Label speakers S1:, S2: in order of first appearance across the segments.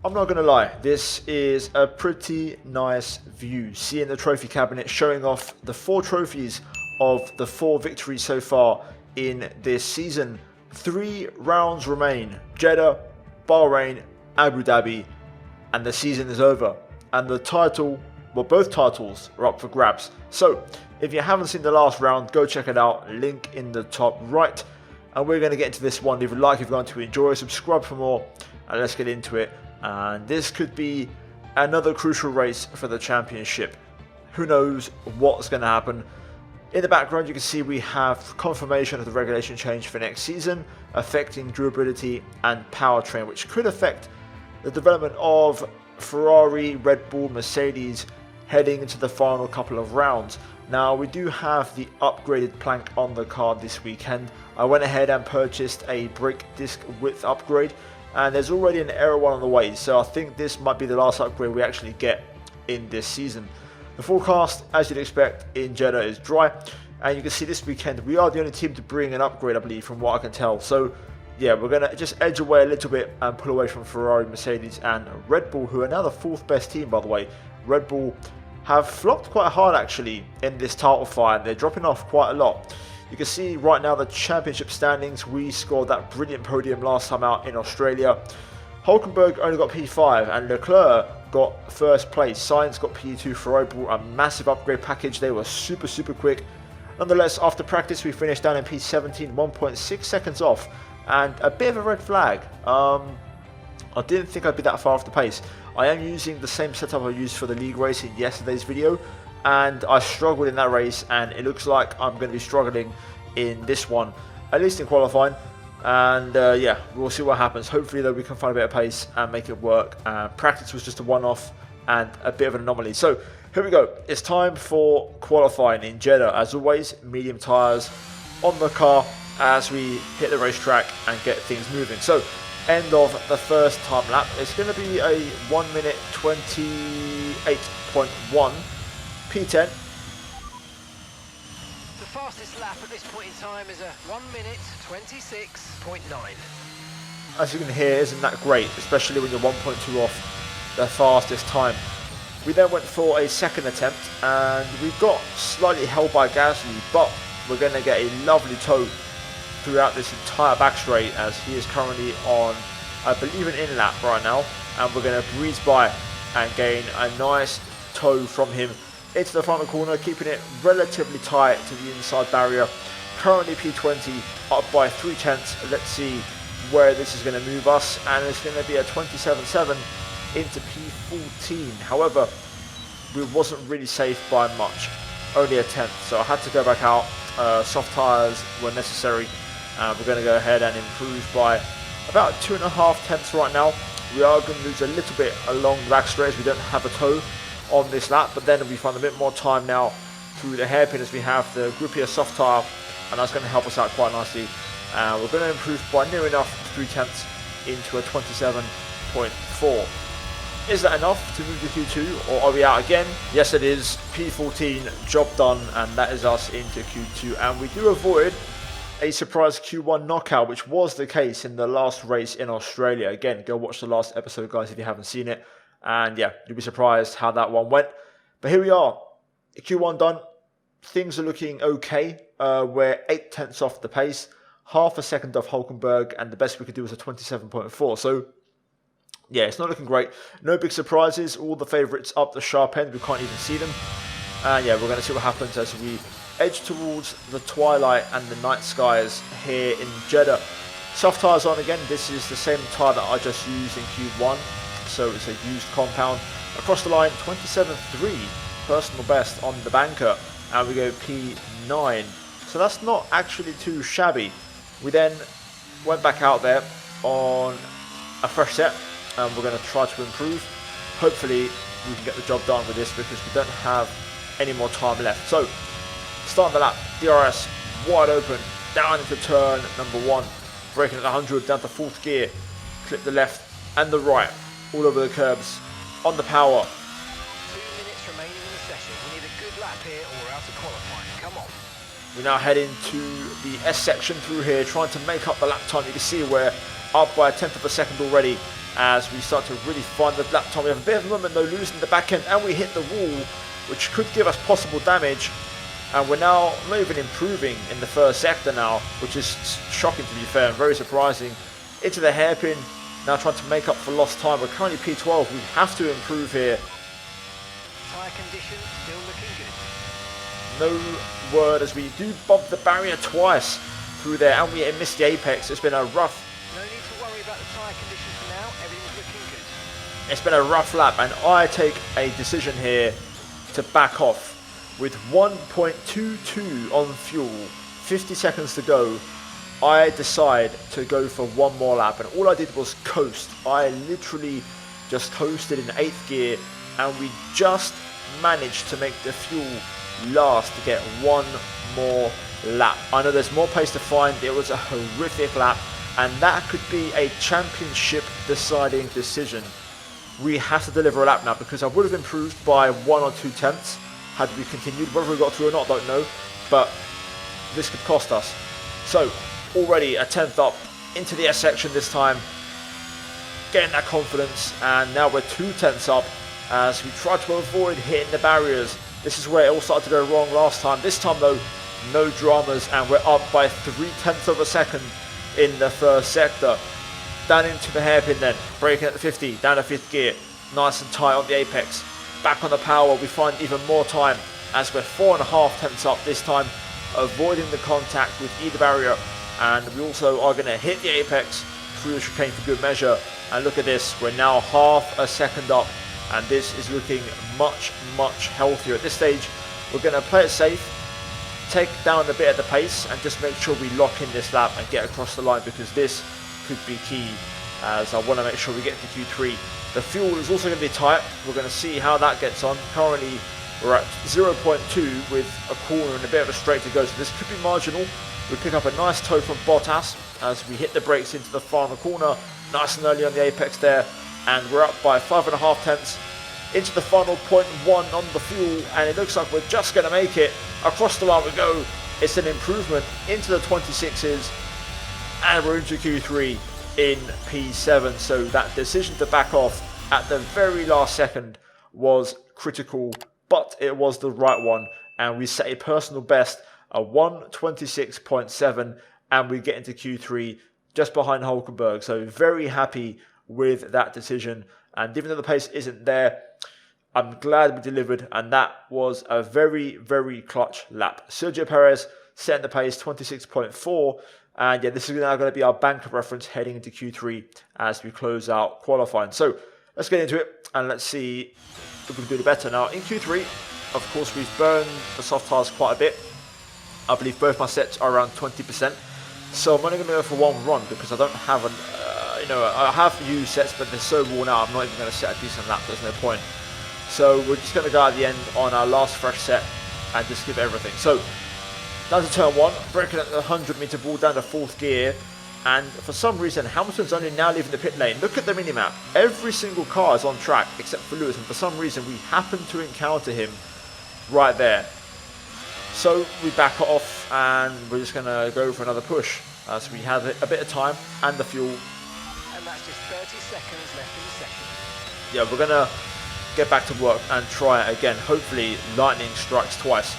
S1: I'm not going to lie, this is a pretty nice view. Seeing the trophy cabinet showing off the 4 trophies of the 4 victories so far in this season. 3 rounds remain: Jeddah, Bahrain, Abu Dhabi, and the season is over. And the title, well, both titles are up for grabs. So if you haven't seen the last round, go check it out. Link in the top right. And we're going to get into this one. Leave a like if you're going to enjoy, subscribe for more, and let's get into it. And this could be another crucial race for the championship. Who knows what's going to happen. In the background you can see we have confirmation of the regulation change for next season, affecting durability and powertrain, which could affect the development of Ferrari, Red Bull, Mercedes heading into the final couple of rounds. Now we do have the upgraded plank on the card this weekend. I went ahead and purchased a brake disc width upgrade, and there's already an Aero one on the way, so I think this might be the last upgrade we actually get in this season. The forecast, as you'd expect, in Jeddah is dry, and you can see this weekend we are the only team to bring an upgrade, I believe, from what I can tell. So yeah, we're going to just edge away a little bit and pull away from Ferrari, Mercedes and Red Bull, who are now the 4th best team, by the way. Red Bull have flopped quite hard actually in this title fight. They're dropping off quite a lot. You can see right now the championship standings. We scored that brilliant podium last time out in Australia. Hulkenberg only got P5 and Leclerc got 1st place. Sainz got P2 for Red Bull, a massive upgrade package. They were super quick. Nonetheless, after practice we finished down in P17, 1.6 seconds off, and a bit of a red flag. I didn't think I'd be that far off the pace. I am using the same setup I used for the league race in yesterday's video, and I struggled in that race, and it looks like I'm going to be struggling in this one, at least in qualifying. And yeah, we'll see what happens. Hopefully though we can find a bit of pace and make it work. Practice was just a one-off and a bit of an anomaly. So here we go. It's time for qualifying in Jeddah. As always, medium tyres on the car as we hit the racetrack and get things moving. So end of the first time lap. It's going to be a 1 minute 28.1 P10.
S2: The fastest lap at this point in time is a 1 minute 26.9.
S1: As you can hear, isn't that great, especially when you're 1.2 off the fastest time. We then went for a second attempt and we got slightly held by Gasly, but we're going to get a lovely tow throughout this entire back straight, as he is currently on, I believe, an in-lap right now, and we're going to breeze by and gain a nice tow from him into the front of the corner, keeping it relatively tight to the inside barrier. Currently P20, up by 3/10. Let's see where this is going to move us, and it's going to be a 27.7 into P14. However, we wasn't really safe by much, only a 10th, so I had to go back out. Soft tyres were necessary. We're going to go ahead and improve by about 2.5 tenths right now. We are going to lose a little bit along the back straight as we don't have a tow on this lap, but then we find a bit more time now through the hairpin as we have the grippier soft tyre, and that's going to help us out quite nicely. We're going to improve by near enough 3/10 into a 27.4. Is that enough to move to Q2, or are we out again? Yes it is. P14, job done, and that is us into Q2, and we do avoid a surprise Q1 knockout, which was the case in the last race in Australia. Again, go watch the last episode, guys, if you haven't seen it. And yeah, you'll be surprised how that one went. But here we are, Q1 done. Things are looking okay. We're 8 tenths off the pace, half a second off Hulkenberg, and the best we could do was a 27.4. So yeah, it's not looking great. No big surprises. All the favourites up the sharp end. We can't even see them. And yeah, we're going to see what happens as we edge towards the twilight and the night skies here in Jeddah. Soft tyres on again. This is the same tyre that I just used in Q1. So it's a used compound. Across the line, 27.3 personal best on the banker. And we go P9. So that's not actually too shabby. We then went back out there on a fresh set, and we're going to try to improve. Hopefully we can get the job done with this, because we don't have any more time left. So starting the lap, DRS wide open, down into turn number 1, braking at 100, down to 4th gear, clip the left and the right, all over the curbs, on the power.
S2: 2 minutes remaining in the session. We need a good lap here or we're out of qualifying. Come on.
S1: We now head into the S section through here, trying to make up the lap time. You can see we're up by 1/10 of a second already as we start to really find the lap time. We have a bit of movement though, losing the back end, and we hit the wall, which could give us possible damage. And we're now not even improving in the first sector now, which is shocking to be fair and very surprising. Into the hairpin, now trying to make up for lost time. We're currently P12, we have to improve here.
S2: Tyre condition still looking good.
S1: No word as we do bump the barrier twice through there, and we missed the apex. It's been a rough...
S2: No need to worry about the tyre condition for now, everything's looking good.
S1: It's been a rough lap, and I take a decision here to back off. With 1.22 on fuel, 50 seconds to go, I decide to go for one more lap, and all I did was coast. I literally just coasted in 8th gear, and we just managed to make the fuel last to get one more lap. I know there's more pace to find. It was a horrific lap, and that could be a championship deciding decision. We have to deliver a lap now, because I would have improved by 1 or 2 tenths had we continued. Whether we got through or not, I don't know, but this could cost us. So already a 10th up into the S section this time, getting that confidence, and now we're 2 tenths up as we try to avoid hitting the barriers. This is where it all started to go wrong last time. This time though, no dramas, and we're up by 0.3 of a second in the first sector. Down into the hairpin then, braking at the 50, down to 5th gear, nice and tight on the apex. Back on the power, we find even more time as we're 4.5 tenths up this time, avoiding the contact with either barrier, and we also are going to hit the apex through the chicane for good measure. And look at this, we're now half a second up, and this is looking much healthier. At this stage, we're going to play it safe, take down a bit of the pace, and just make sure we lock in this lap and get across the line, because this could be key, as I want to make sure we get to Q3. The fuel is also going to be tight. We're going to see how that gets on. Currently, we're at 0.2 with a corner and a bit of a straight to go, so this could be marginal. We pick up a nice toe from Bottas as we hit the brakes into the final corner, nice and early on the apex there, and we're up by 5.5 tenths into the final 0.1 on the fuel, and it looks like we're just going to make it. Across the line we go. It's an improvement into the 26s, and we're into Q3 in P7. So that decision to back off at the very last second was critical, but it was the right one, and we set a personal best, a 1:26.7, and we get into Q3 just behind Hulkenberg. So very happy with that decision, and even though the pace isn't there, I'm glad we delivered, and that was a very clutch lap. Sergio Perez setting the pace, 26.4, and yeah, this is now going to be our banker reference heading into Q3 as we close out qualifying. So let's get into it, and let's see if we can do it better. Now in Q3, of course, we've burned the soft tyres quite a bit. I believe both my sets are around 20%. So I'm only going to go for one run, because I don't have an, I have used sets, but they're so worn out, I'm not even going to set a decent lap, there's no point. So we're just going to go at the end on our last fresh set and just give it everything. So down to turn 1, braking at the 100-meter ball down to 4th gear, and for some reason Hamilton's only now leaving the pit lane. Look at the minimap, every single car is on track except for Lewis, and for some reason we happen to encounter him right there. So we back off, and we're just going to go for another push as we have a bit of time and the fuel.
S2: And that's just 30 seconds left in the session.
S1: Yeah, we're going to get back to work and try it again. Hopefully lightning strikes twice.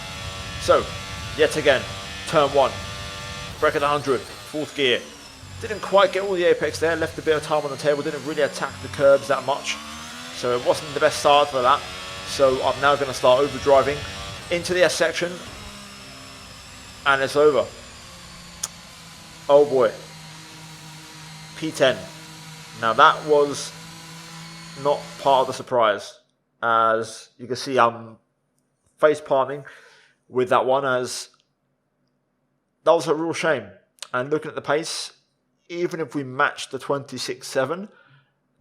S1: So yet again, turn 1, brake at 100, 4th gear. Didn't quite get all the apex there, left a bit of time on the table, didn't really attack the curbs that much, so it wasn't the best start for that. So I'm now going to start overdriving into the S section, and it's over. Oh boy, P10. Now that was not part of the surprise, as you can see I'm face palming with that one, as that was a real shame. And looking at the pace, even if we matched the 26.7,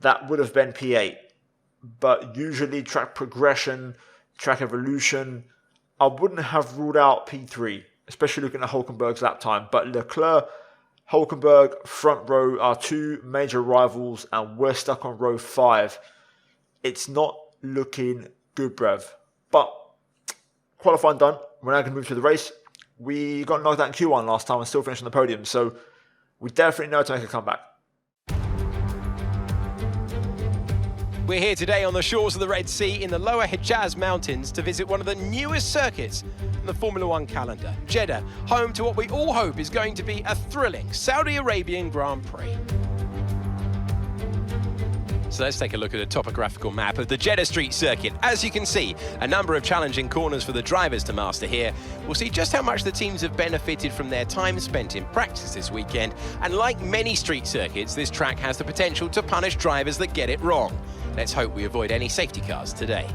S1: that would have been P8. But usually track progression, track evolution, I wouldn't have ruled out P3, especially looking at Hulkenberg's lap time. But Leclerc, Hulkenberg, front row are two major rivals, and we're stuck on row 5. It's not looking good, bruv. But qualifying done. We're now going to move to the race. We got knocked out in Q1 last time and still finished on the podium, so we definitely know to make a comeback.
S3: We're here today on the shores of the Red Sea in the lower Hejaz Mountains to visit one of the newest circuits on the Formula One calendar, Jeddah, home to what we all hope is going to be a thrilling Saudi Arabian Grand Prix. So let's take a look at a topographical map of the Jeddah Street circuit. As you can see, a number of challenging corners for the drivers to master here. We'll see just how much the teams have benefited from their time spent in practice this weekend. And like many street circuits, this track has the potential to punish drivers that get it wrong. Let's hope we avoid any safety cars today.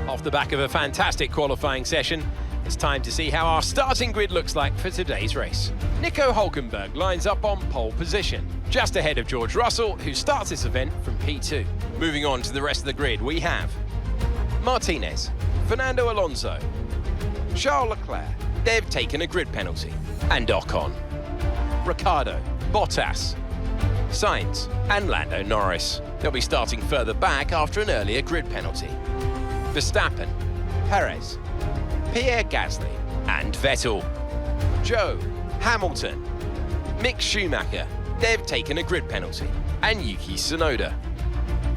S3: Off the back of a fantastic qualifying session, it's time to see how our starting grid looks like for today's race. Nico Hülkenberg lines up on pole position, just ahead of George Russell, who starts this event from P2. Moving on to the rest of the grid, we have Martinez, Fernando Alonso, Charles Leclerc, they've taken a grid penalty, and Ocon, Ricciardo, Bottas, Sainz, and Lando Norris. They'll be starting further back after an earlier grid penalty. Verstappen, Perez, Pierre Gasly and Vettel, Joe, Hamilton, Mick Schumacher, they've taken a grid penalty, and Yuki Tsunoda,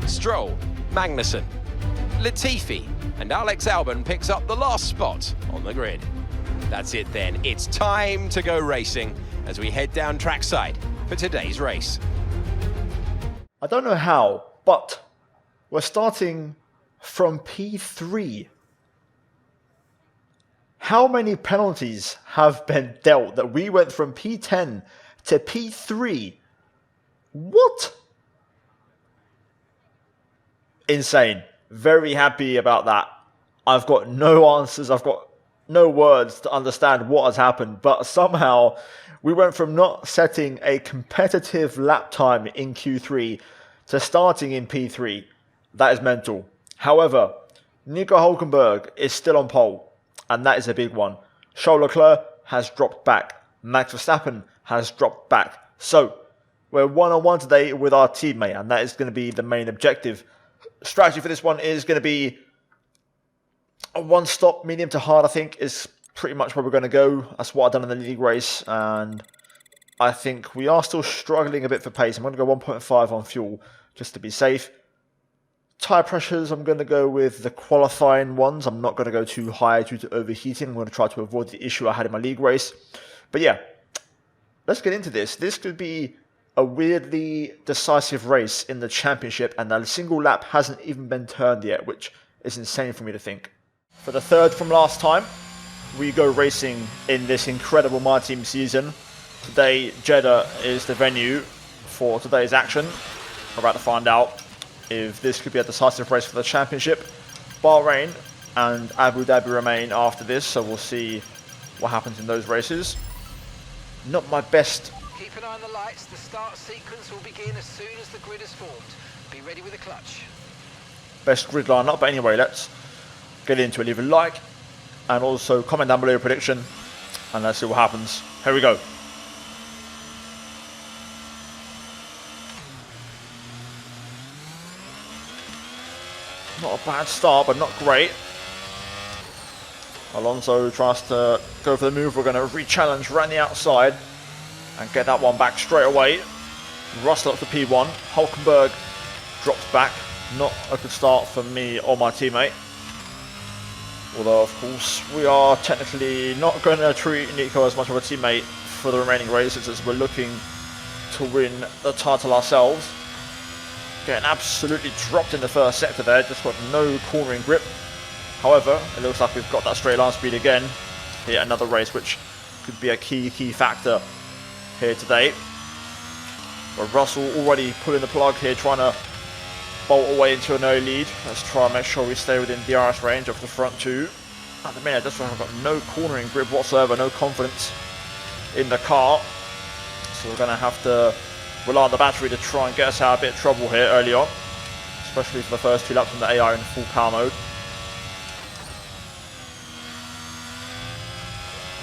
S3: Stroll, Magnussen, Latifi and Alex Albon picks up the last spot on the grid. That's it then, it's time to go racing as we head down trackside for today's race.
S1: I don't know how, but we're starting from P3. How many penalties have been dealt that we went from P10 to P3? What? Insane. Very happy about that. I've got no answers. I've got no words to understand what has happened. But somehow we went from not setting a competitive lap time in Q3 to starting in P3. That is mental. However, Nico Hülkenberg is still on pole. And that is a big one. Charles Leclerc has dropped back. Max Verstappen has dropped back. So, we're one-on-one today with our teammate, and that is going to be the main objective. Strategy for this one is going to be a one-stop, medium to hard, I think, is pretty much where we're going to go. That's what I've done in the league race, and I think we are still struggling a bit for pace. I'm going to go 1.5 on fuel, just to be safe. Tyre pressures, I'm going to go with the qualifying ones. I'm not going to go too high due to overheating. I'm going to try to avoid the issue I had in my league race. But yeah, let's get into this. This could be a weirdly decisive race in the championship, and the single lap hasn't even been turned yet, which is insane for me to think. For the third from last time, we go racing in this incredible My Team season. Today, Jeddah is the venue for today's action. We're about to find out if this could be a decisive race for the championship. Bahrain and Abu Dhabi remain after this, so we'll see what happens in those races. Not my best.
S2: Keep an eye on the lights. The start sequence will begin as soon as the grid is formed. Be ready with the clutch.
S1: Best grid lineup, but anyway, let's get into it. Leave a like and also comment down below your prediction, and let's see what happens. Here we go. Not a bad start, but not great. Alonso tries to go for the move. We're going to re-challenge right on the outside and get that one back straight away. Russell up to P1. Hülkenberg drops back. Not a good start for me or my teammate. Although, of course, we are technically not going to treat Nico as much of a teammate for the remaining races, as we're looking to win the title ourselves. Getting absolutely dropped in the first sector there, just got no cornering grip. However, it looks like we've got that straight line speed again. Here, another race which could be a key factor here today. But Russell already pulling the plug here, trying to bolt away into an early lead. Let's try and make sure we stay within DRS range of the front two. At the minute, I just have got no cornering grip whatsoever, no confidence in the car. So we're going to have to rely on the battery to try and get us out of a bit of trouble here early on, especially for the first 2 laps on the AI in full power mode.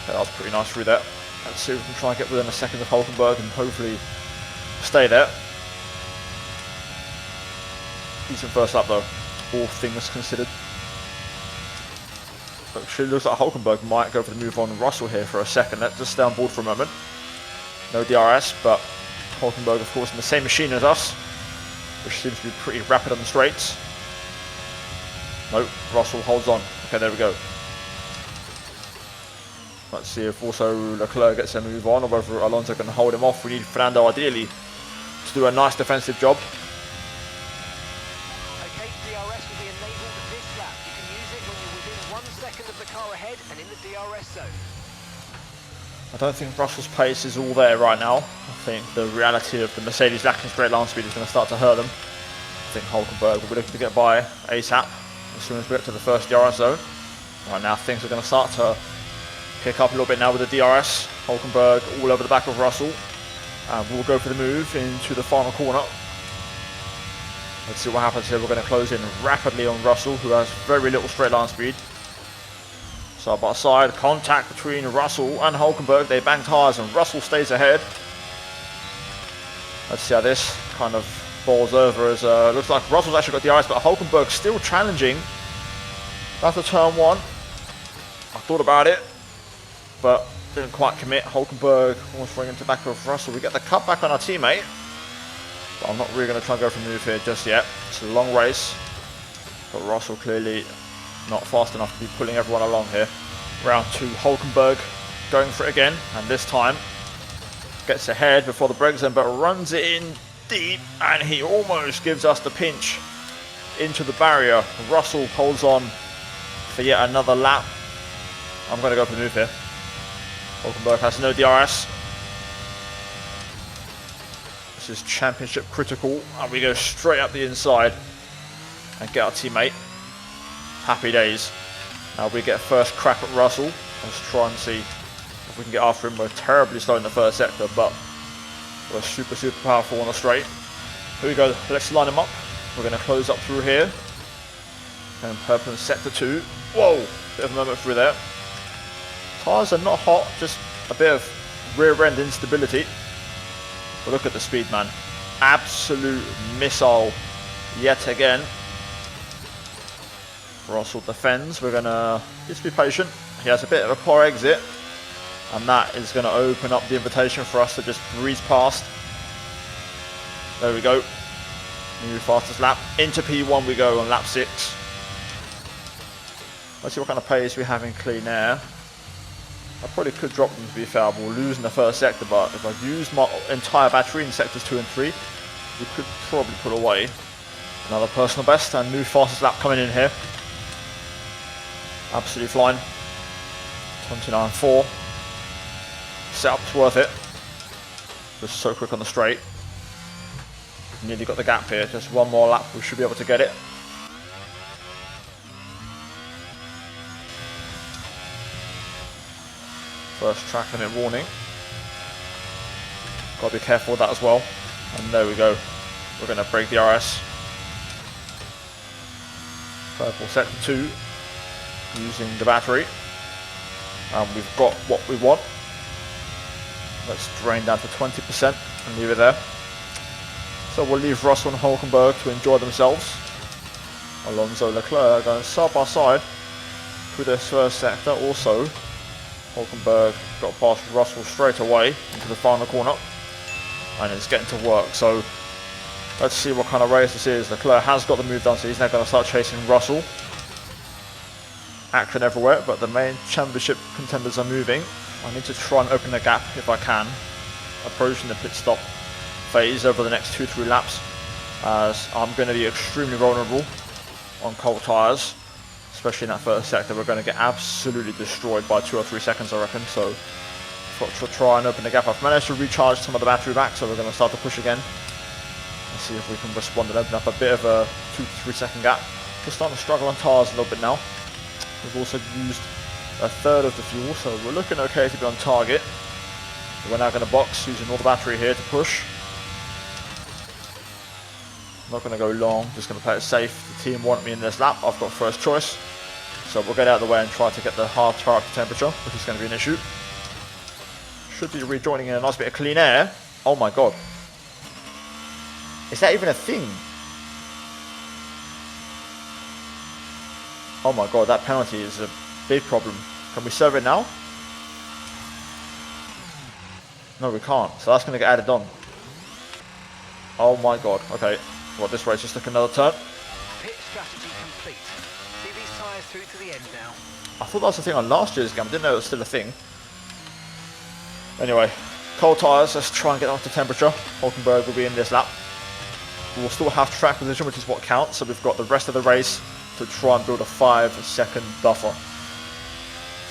S1: Okay, that was pretty nice through there. Let's see if we can try and get within a second of Hülkenberg and hopefully stay there. Decent first lap though, all things considered. Actually, looks like Hülkenberg might go for the move on Russell here for a second. Let's just stay on board for a moment. No DRS, but Hulkenberg, of course, in the same machine as us, which seems to be pretty rapid on the straights. Nope, Russell holds on. Okay, there we go. Let's see if also Leclerc gets a move on, or whether Alonso can hold him off. We need Fernando ideally to do a nice defensive job.
S2: Okay, DRS will be enabled this lap. You can use it when you're within 1 second of the car ahead and in the DRS zone.
S1: I don't think Russell's pace is all there right now. I think the reality of the Mercedes lacking straight line speed is going to start to hurt them. I think Hulkenberg will be looking to get by ASAP as soon as we get to the first DRS zone. Right now things are going to start to pick up a little bit now with the DRS. Hulkenberg all over the back of Russell. And we'll go for the move into the final corner. Let's see what happens here. We're going to close in rapidly on Russell, who has very little straight line speed. Side by side, contact between Russell and Hulkenberg. They bang tyres and Russell stays ahead. Let's see how this kind of falls over, as looks like Russell's actually got DRS, but Hulkenberg still challenging. After turn 1. I thought about it, but didn't quite commit. Hulkenberg almost running into the back of Russell. We get the cut back on our teammate, but I'm not really going to try and go for a move here just yet. It's a long race, but Russell clearly not fast enough to be pulling everyone along here. Round 2, Hulkenberg going for it again, and this time gets ahead before the brake zone, but runs it in deep, and he almost gives us the pinch into the barrier. Russell holds on for yet another lap. I'm going to go for the move here. Hulkenberg has no DRS. This is championship critical, and we go straight up the inside and get our teammate. Happy days. Now we get first crack at Russell. Let's try and see if we can get after him. We're terribly slow in the first sector, but we're super powerful on the straight. Here we go. Let's line him up. We're going to close up through here. And purple in sector 2. Whoa! Bit of a moment through there. Tyres are not hot, just a bit of rear end instability. But look at the speed, man. Absolute missile yet again. Russell defends. We're going to just be patient. He has a bit of a poor exit, and that is going to open up the invitation for us to just breeze past. There we go. New fastest lap. Into P1 we go on lap 6. Let's see what kind of pace we have in clean air. I probably could drop them, to be fair. We'll lose in the first sector, but if I use my entire battery in sectors 2 and 3, we could probably put away another personal best. And new fastest lap coming in here. Absolutely flying. 29.4. Setup's worth it. Just so quick on the straight. Nearly got the gap here. Just one more lap, we should be able to get it. First track limit warning. Got to be careful with that as well. And there we go. We're going to break the RS. Purple sector 2. Using the battery. And we've got what we want. Let's drain down to 20% and leave it there. So we'll leave Russell and Hulkenberg to enjoy themselves. Alonso, Leclerc going side by side through this first sector. Also, Hulkenberg got past Russell straight away into the final corner, and it's getting to work. So let's see what kind of race this is. Leclerc has got the move done, so he's now going to start chasing Russell. Action everywhere, but the main championship contenders are moving. I need to try and open the gap if I can, approaching the pit stop phase over the next 2-3 laps, as I'm going to be extremely vulnerable on cold tyres, especially in that first sector. We're going to get absolutely destroyed by 2 or 3 seconds, I reckon. So to try and open the gap, I've managed to recharge some of the battery back, so we're going to start to push again and see if we can respond and open up a bit of a 2 to 3 second gap. We're starting to struggle on tyres a little bit now. We've also used a third of the fuel, so we're looking okay to be on target. We're now going to box using all the battery here to push. Not going to go long, just going to play it safe. The team want me in this lap. I've got first choice, so we'll get out of the way and try to get the hard tire up to temperature, which is going to be an issue. Should be rejoining in a nice bit of clean air. Oh my god, is that even a thing? Oh my god, that penalty is a big problem. Can we serve it now? No, we can't, so that's going to get added on. Oh my god. Okay. Well, this race just took another turn.
S2: Pit strategy complete. See these tyres through to the end now.
S1: I thought that was a thing on last year's game. I didn't know it was still a thing. Anyway, cold tyres. Let's try and get up to temperature. Hulkenberg will be in this lap. We'll still have track position, which is what counts. So we've got the rest of the race to try and build a 5-second buffer.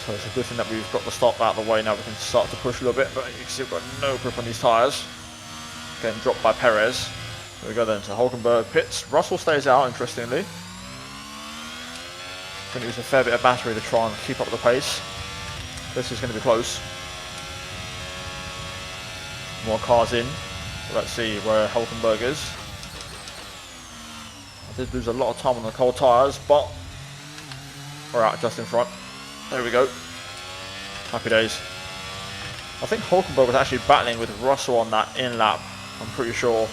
S1: So it's a good thing that we've got the stop out of the way. Now we can start to push a little bit. But you can see we've got no grip on these tyres. Getting dropped by Perez. There we go then. So Hulkenberg pits. Russell stays out, interestingly. Going to use a fair bit of battery to try and keep up the pace. This is going to be close. More cars in. Let's see where Hulkenberg is. I did lose a lot of time on the cold tyres, but we're out just in front. There we go. Happy days. I think Hulkenberg was actually battling with Russell on that in lap. I'm pretty sure.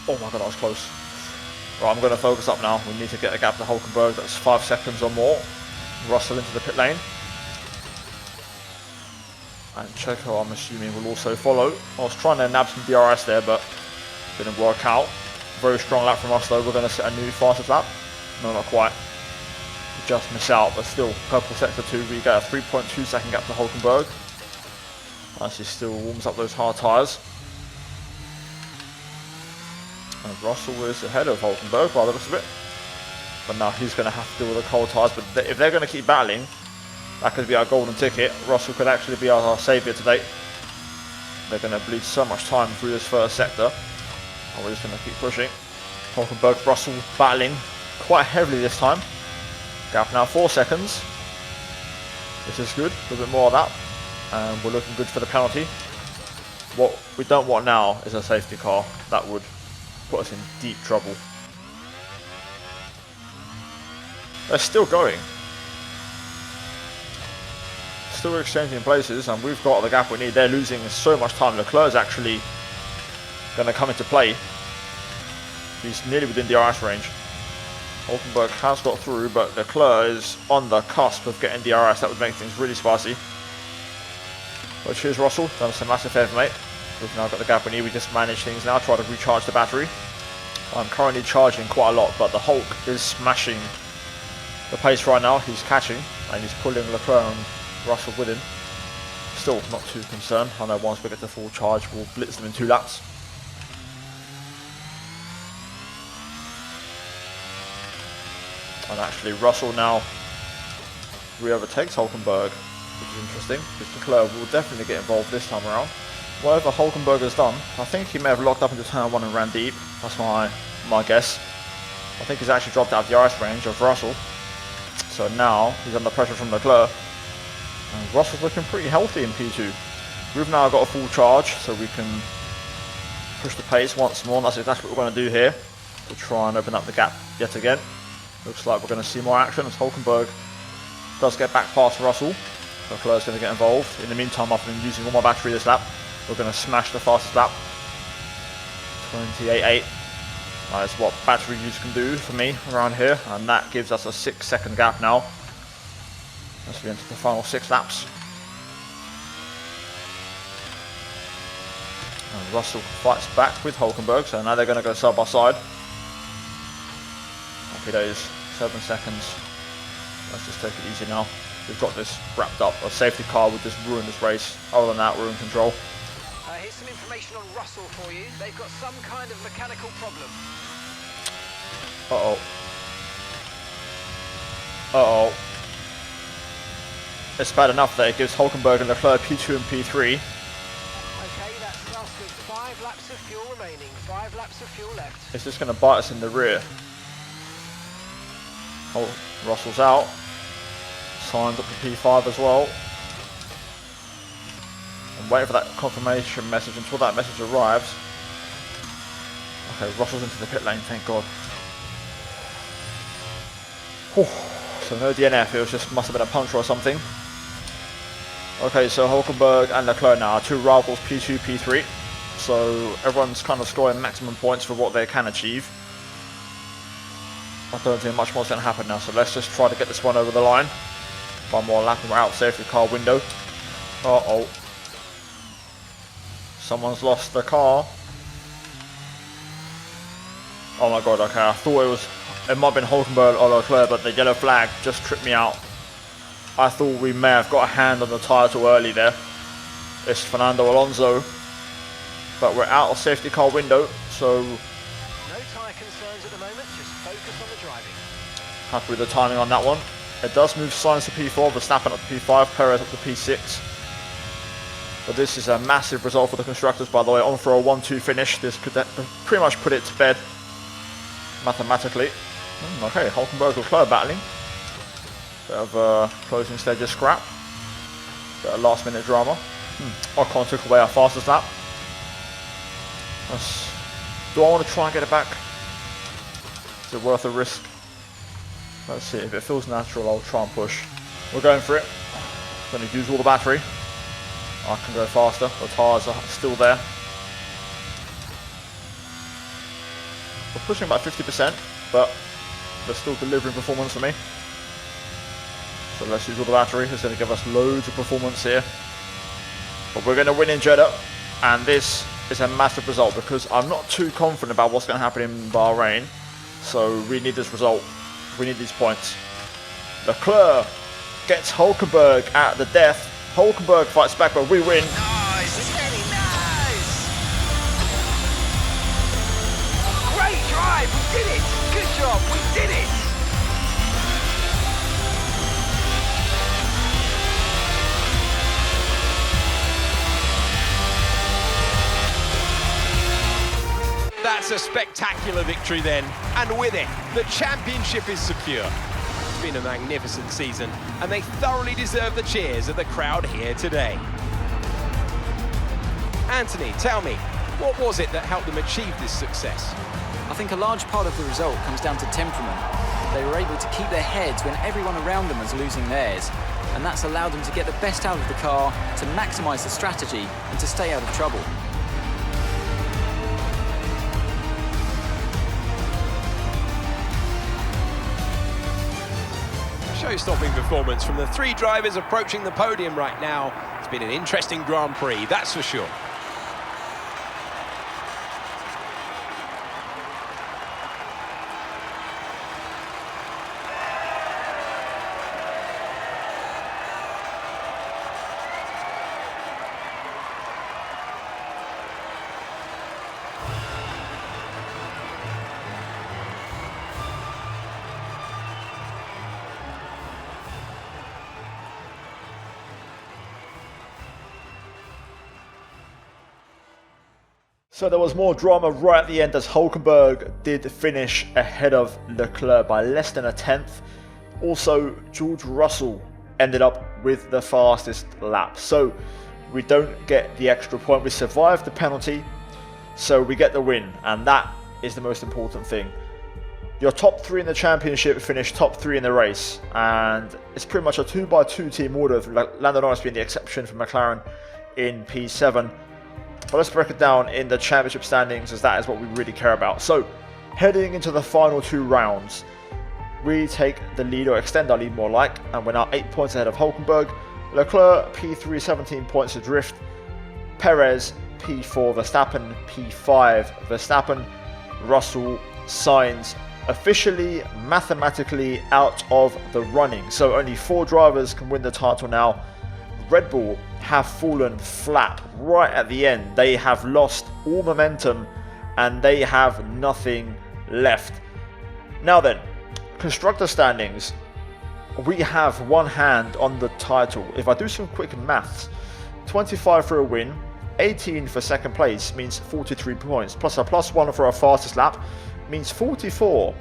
S1: Oh my god, that was close. Right, I'm going to focus up now. We need to get a gap to Hulkenberg. That's 5 seconds or more. Russell into the pit lane. And Checo, I'm assuming, will also follow. I was trying to nab some DRS there, but didn't work out. Very strong lap from us though. We're going to set a new fastest lap. No, not quite. Just miss out, but still, purple sector 2, we get a 3.2 second gap to Hulkenberg. As he still warms up those hard tyres. And Russell is ahead of Hulkenberg by the looks of it. But now he's going to have to deal with the cold tyres. But if they're going to keep battling, that could be our golden ticket. Russell could actually be our saviour today. They're going to bleed so much time through this first sector. And we're just going to keep pushing. Hulkenberg, Russell battling quite heavily this time. Gap now 4 seconds. This is good. A little bit more of that. And we're looking good for the penalty. What we don't want now is a safety car. That would put us in deep trouble. They're still going. Still exchanging places, and we've got the gap we need. They're losing so much time. Leclerc's actually going to come into play. He's nearly within the DRS range. Hulkenberg has got through, but Leclerc is on the cusp of getting DRS. That would make things really spicy. But cheers, Russell. Done us a massive favour, mate. We've now got the gap we need. We just manage things now. Try to recharge the battery. I'm currently charging quite a lot, but the Hulk is smashing the pace right now. He's catching, and he's pulling Leclerc and Russell with him. Still not too concerned. I know once we get to full charge, we'll blitz them in 2 laps. And actually, Russell now re-overtakes Hulkenberg, which is interesting, because Leclerc will definitely get involved this time around. Whatever Hulkenberg has done, I think he may have locked up into turn 1 and ran deep. That's my guess. I think he's actually dropped out of the DRS range of Russell. So now he's under pressure from Leclerc. And Russell's looking pretty healthy in P2. We've now got a full charge, so we can push the pace once more. And that's exactly what we're going to do here, to try and open up the gap yet again. Looks like we're going to see more action as Hulkenberg does get back past Russell. Leclerc's going to get involved. In the meantime, I've been using all my battery this lap. We're going to smash the fastest lap. 28.8. That's what battery use can do for me around here. And that gives us a 6 second gap now, as we enter the final 6 laps. And Russell fights back with Hulkenberg, so now they're going to go side by side. Happy days, 7 seconds. Let's just take it easy now. We've got this wrapped up. A safety car would just ruin this race. Other than that, we're in control.
S2: Here's some information on Russell for you. They've got some kind of mechanical problem.
S1: Uh-oh. Uh-oh. It's bad enough that it gives Hulkenberg and Leclerc P2 and P3.
S2: Okay, that's us with 5 laps of fuel remaining. 5 laps of fuel left.
S1: It's just going to bite us in the rear. Oh, Russell's out. Signed up to P5 as well. I'm waiting for that confirmation message until that message arrives. Okay, Russell's into the pit lane, thank God. Whew. So no DNF, it just must have been a puncture or something. Okay, so Hulkenberg and Leclerc now are 2 rivals, P2, P3. So everyone's kind of scoring maximum points for what they can achieve. I don't think much more is going to happen now, so let's just try to get this one over the line. One more lap and we're out safety car window. Uh-oh. Someone's lost the car. Oh my god, okay, I thought it might have been Hulkenberg or Leclerc, but the yellow flag just tripped me out. I thought we may have got a hand on the title early there. It's Fernando Alonso, but we're out of safety car window, so
S2: No tyre concerns at the moment, just focus on the driving.
S1: happy with the timing on that one. It does move Sainz to P4, Verstappen up to P5, Perez up to P6. But this is a massive result for the constructors, by the way, on for a 1-2 finish. This could pretty much put it to bed, mathematically. Okay, Hulkenberg and Leclerc battling. Bit of closing stages scrap. Bit of last minute drama. Ocon took away our fastest lap. Do I want to try and get it back? Is it worth a risk? Let's see, if it feels natural, I'll try and push. We're going for it. Going to use all the battery. I can go faster, the tyres are still there. We're pushing about 50%, but they're still delivering performance for me. So let's use all the battery, it's going to give us loads of performance here. But we're going to win in Jeddah, and this is a massive result because I'm not too confident about what's going to happen in Bahrain. So we need this result, we need these points. Leclerc gets Hulkenberg at the death. Hulkenberg fights back, but we win.
S2: Nice! Very nice! Great drive! We did it! Good job! We did it!
S3: That's a spectacular victory then, and with it, the championship is secure. It's been a magnificent season, and they thoroughly deserve the cheers of the crowd here today. Anthony, tell me, what was it that helped them achieve this success?
S4: I think a large part of the result comes down to temperament. They were able to keep their heads when everyone around them was losing theirs, and that's allowed them to get the best out of the car, to maximise the strategy, and to stay out of trouble.
S3: Show-stopping performance from the three drivers approaching the podium right now. It's been an interesting Grand Prix, that's for sure.
S1: So there was more drama right at the end as Hulkenberg did finish ahead of Leclerc by less than a tenth. Also, George Russell ended up with the fastest lap. So we don't get the extra point. We survived the penalty, so we get the win, and that is the most important thing. Your top three in the championship finished top three in the race, and it's pretty much a 2x2 team order, with Lando Norris being the exception for McLaren in P7. But let's break it down in the championship standings, as that is what we really care about. So, heading into the final two rounds, we take the lead, or extend our lead more like, and we're now 8 points ahead of Hulkenberg. Leclerc, P3, 17 points adrift. Perez, P4, Verstappen, P5, Verstappen. Russell, Sainz, officially, mathematically out of the running. So only 4 drivers can win the title now. Red Bull have fallen flat right at the end. They have lost all momentum and they have nothing left. Now then, constructor standings. We have one hand on the title. If I do some quick maths, 25 for a win, 18 for second place means 43 points, plus a +1 for our fastest lap means 44.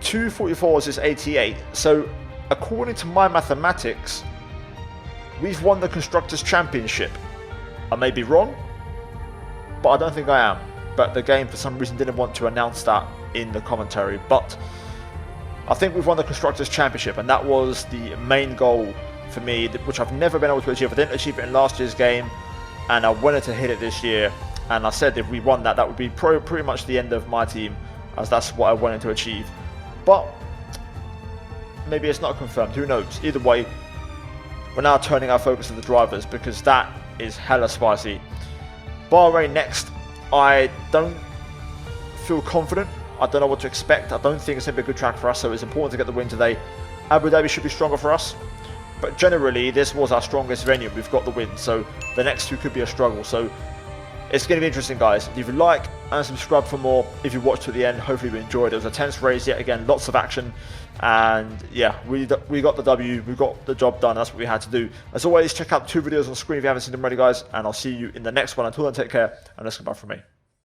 S1: 2 44s is 88. So according to my mathematics, we've won the Constructors' Championship. I may be wrong, but I don't think I am. But the game, for some reason, didn't want to announce that in the commentary. But I think we've won the Constructors' Championship, and that was the main goal for me, which I've never been able to achieve. I didn't achieve it in last year's game, and I wanted to hit it this year. And I said if we won that, that would be pretty much the end of my team, as that's what I wanted to achieve. But maybe it's not confirmed, who knows. Either way, we're now turning our focus to the drivers, because that is hella spicy. Bahrain next. I don't feel confident. I don't know what to expect. I don't think it's going to be a good track for us, so it's important to get the win today. Abu Dhabi should be stronger for us, but generally this was our strongest venue. We've got the win, so the next two could be a struggle. So it's going to be interesting, guys. Leave a like and subscribe for more if you watched to the end. Hopefully you enjoyed. It was a tense race yet again, lots of action, and yeah, we got the W, we got the job done. That's what we had to do. As always, check out the 2 videos on screen if you haven't seen them already, guys, and I'll see you in the next one. Until then, take care, and let's goodbye from me.